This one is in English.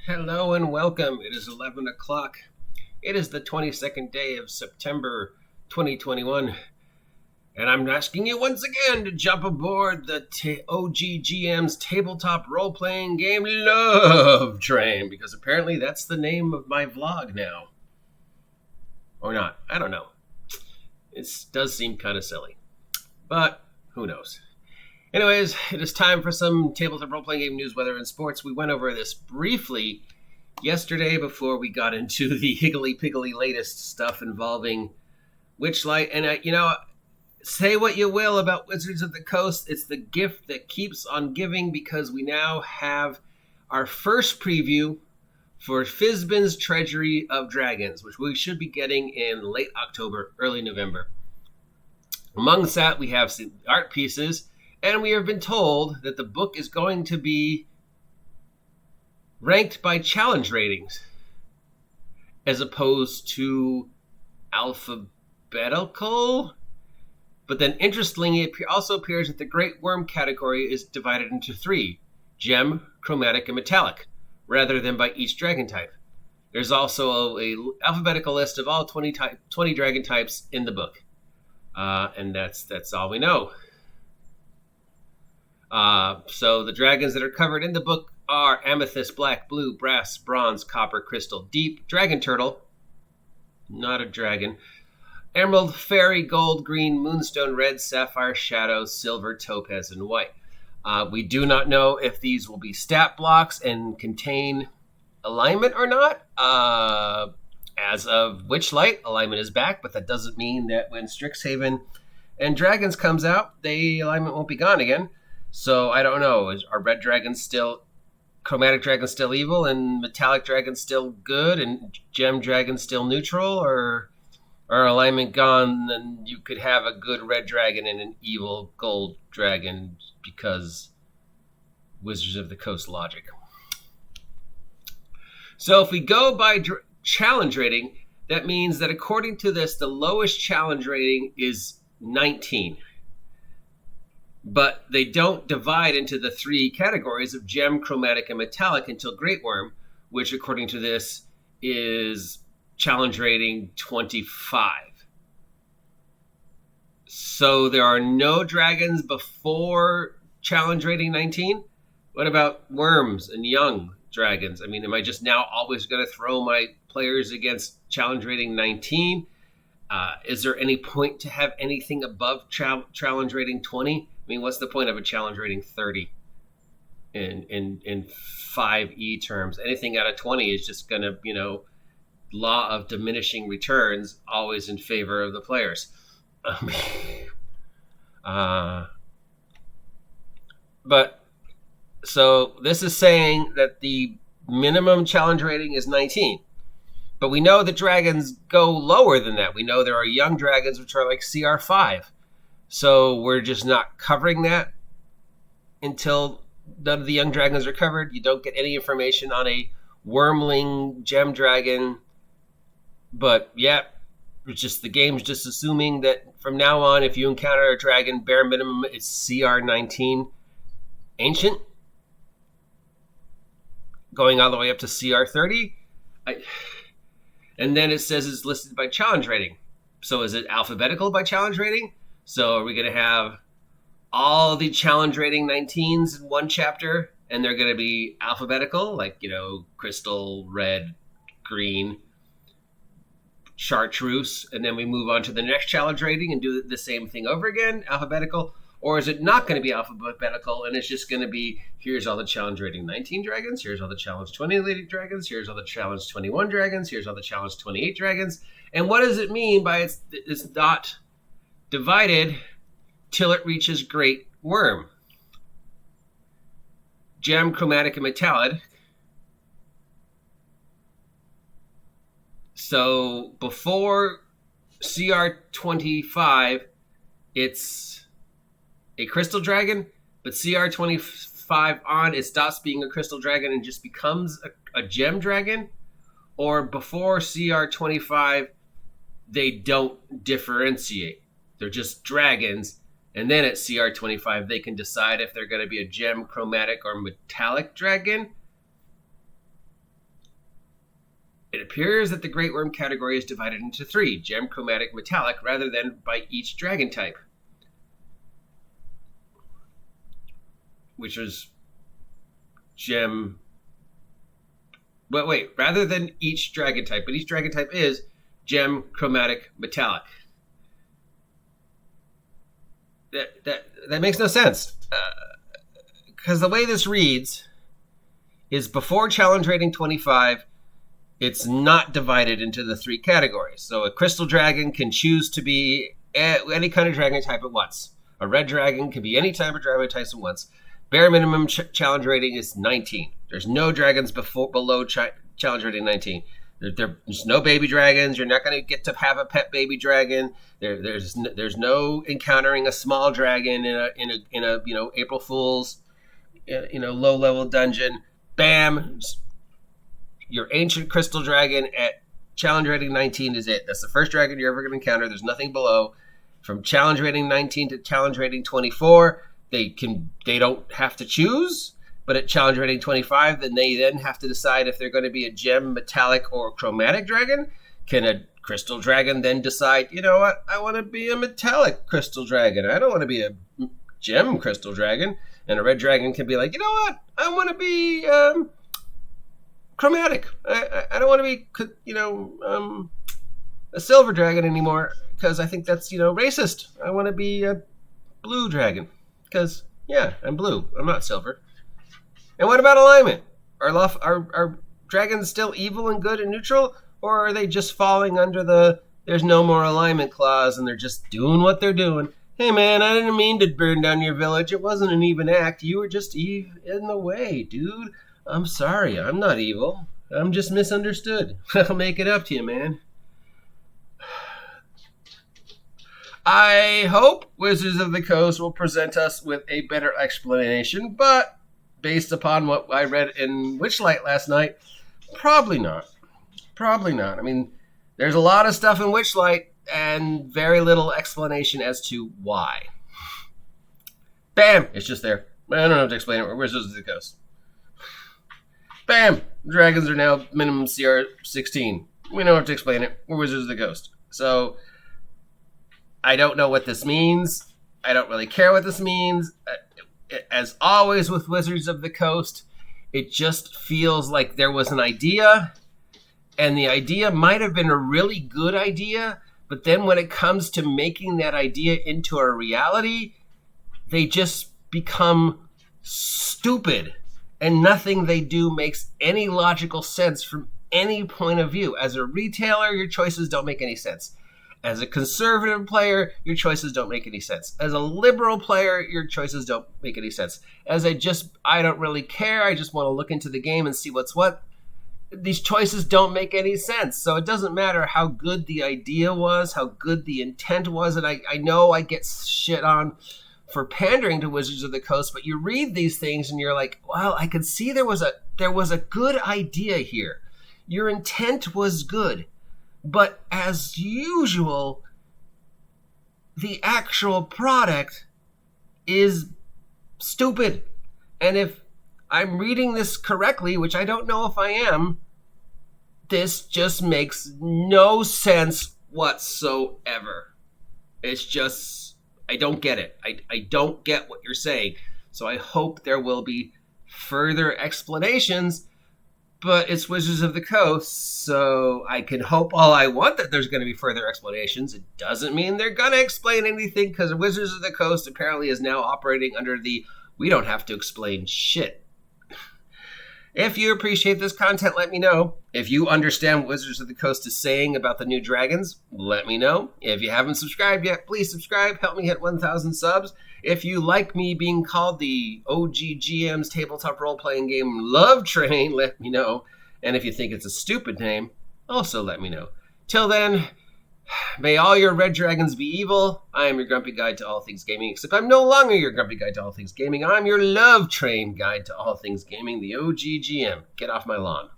Hello and welcome. It is 11 o'clock. It is the 22nd day of September 2021. And I'm asking you once again to jump aboard the OGGM's tabletop role-playing game Love Train, because apparently that's the name of my vlog now. Or not. I don't know. It does seem kind of silly. But who knows? Anyways, it is time for some tabletop role-playing game news, weather, and sports. We went over this briefly yesterday before we got into the higgly-piggly latest stuff involving Witchlight. And, say what you will about Wizards of the Coast, it's the gift that keeps on giving, because we now have our first preview for Fizban's Treasury of Dragons, which we should be getting in late October, early November. Amongst that, we have some art pieces. And we have been told that the book is going to be ranked by challenge ratings as opposed to alphabetical. But then, interestingly, it also appears that the Great Worm category is divided into three: gem, chromatic, and metallic, rather than by each dragon type. There's also a alphabetical list of all 20 dragon types in the book. And that's all we know. So the dragons that are covered in the book are amethyst, black, blue, brass, bronze, copper, crystal, deep, dragon turtle, not a dragon, emerald, fairy, gold, green, moonstone, red, sapphire, shadow, silver, topaz, and white. We do not know if these will be stat blocks and contain alignment or not. As of Witchlight, alignment is back, but that doesn't mean that when Strixhaven and Dragons comes out, the alignment won't be gone again. So I don't know. Are red dragons still, chromatic dragons still evil, and metallic dragons still good, and gem dragons still neutral, or are alignment gone? And you could have a good red dragon and an evil gold dragon because Wizards of the Coast logic. So if we go by challenge rating, that means that according to this, the lowest challenge rating is 19. But they don't divide into the three categories of gem, chromatic, and metallic until Great Worm, which according to this is challenge rating 25. So there are no dragons before challenge rating 19? What about worms and young dragons? I mean, am I just now always going to throw my players against challenge rating 19? Is there any point to have anything above challenge rating 20? I mean, what's the point of a challenge rating 30 in 5e terms? Anything out of 20 is just going to, law of diminishing returns, always in favor of the players. But so this is saying that the minimum challenge rating is 19. But we know that dragons go lower than that. We know there are young dragons which are like CR5. So we're just not covering that until none of the young dragons are covered. You don't get any information on a wormling gem dragon. But yeah, it's just the game's just assuming that from now on, if you encounter a dragon, bare minimum it's CR19 ancient, going all the way up to CR30. And then it says it's listed by challenge rating. So is it alphabetical by challenge rating? So are we going to have all the challenge rating 19s in one chapter, and they're going to be alphabetical, like, crystal, red, green, chartreuse, and then we move on to the next challenge rating and do the same thing over again, alphabetical? Or is it not going to be alphabetical, and it's just going to be, here's all the challenge rating 19 dragons, here's all the challenge 20 dragons, here's all the challenge 21 dragons, here's all the challenge 28 dragons? And what does it mean by it's not divided till it reaches Great Worm? Gem, chromatic, and metallic. So before CR25, it's a crystal dragon, but CR25 on, it stops being a crystal dragon and just becomes a gem dragon. Or before CR25, they don't differentiate. They're just dragons. And then at CR25, they can decide if they're going to be a gem, chromatic, or metallic dragon. It appears that the Great Worm category is divided into 3, gem, chromatic, metallic, rather than by each dragon type. Which is gem... But wait, rather than each dragon type, but each dragon type is gem, chromatic, metallic. That makes no sense. Because the way this reads is before challenge rating 25, it's not divided into the 3 categories. So a crystal dragon can choose to be any kind of dragon type at once. A red dragon can be any type of dragon type at once. Bare minimum challenge rating is 19. There's no dragons below challenge rating 19. There's no baby dragons. You're not going to get to have a pet baby dragon. There's no encountering a small dragon in a April Fool's low level dungeon. Bam, your ancient crystal dragon at challenge rating 19 is it. That's the first dragon you're ever going to encounter. There's nothing below. From challenge rating 19 to challenge rating 24, they don't have to choose. But at challenge rating 25, then they have to decide if they're going to be a gem, metallic, or chromatic dragon. Can a crystal dragon then decide, you know what, I want to be a metallic crystal dragon. I don't want to be a gem crystal dragon. And a red dragon can be like, you know what, I want to be chromatic. I don't want to be, a silver dragon anymore because I think that's, racist. I want to be a blue dragon because, yeah, I'm blue. I'm not silver. And what about alignment? Are dragons still evil and good and neutral? Or are they just falling under the there's no more alignment clause and they're just doing what they're doing? Hey man, I didn't mean to burn down your village. It wasn't an even act. You were just in the way, dude. I'm sorry. I'm not evil. I'm just misunderstood. I'll make it up to you, man. I hope Wizards of the Coast will present us with a better explanation, but based upon what I read in Witchlight last night, probably not. Probably not. I mean, there's a lot of stuff in Witchlight and very little explanation as to why. Bam! It's just there. I don't have to explain it. We're Wizards of the Coast. Bam! Dragons are now minimum CR 16. We don't have to explain it. We're Wizards of the Coast. So, I don't know what this means. I don't really care what this means. As always with Wizards of the Coast, it just feels like there was an idea, and the idea might have been a really good idea, but then when it comes to making that idea into a reality, they just become stupid, and nothing they do makes any logical sense from any point of view. As a retailer, your choices don't make any sense. As a conservative player, your choices don't make any sense. As a liberal player, your choices don't make any sense. I don't really care. I just want to look into the game and see what's what. These choices don't make any sense. So it doesn't matter how good the idea was, how good the intent was. And I know I get shit on for pandering to Wizards of the Coast, but you read these things and you're like, well, I could see there was a good idea here. Your intent was good. But as usual, the actual product is stupid. And if I'm reading this correctly, which I don't know if I am, this just makes no sense whatsoever. It's just, I don't get it. I don't get what you're saying. So I hope there will be further explanations. But it's Wizards of the Coast, so I can hope all I want that there's going to be further explanations. It doesn't mean they're going to explain anything, because Wizards of the Coast apparently is now operating under the we don't have to explain shit. If you appreciate this content, let me know. If you understand what Wizards of the Coast is saying about the new dragons, let me know. If you haven't subscribed yet, please subscribe. Help me hit 1,000 subs. If you like me being called the OGGM's tabletop role-playing game Love Train, let me know. And if you think it's a stupid name, also let me know. Till then, may all your red dragons be evil. I am your grumpy guide to all things gaming, except I'm no longer your grumpy guide to all things gaming. I'm your Love Train guide to all things gaming, the OGGM. Get off my lawn.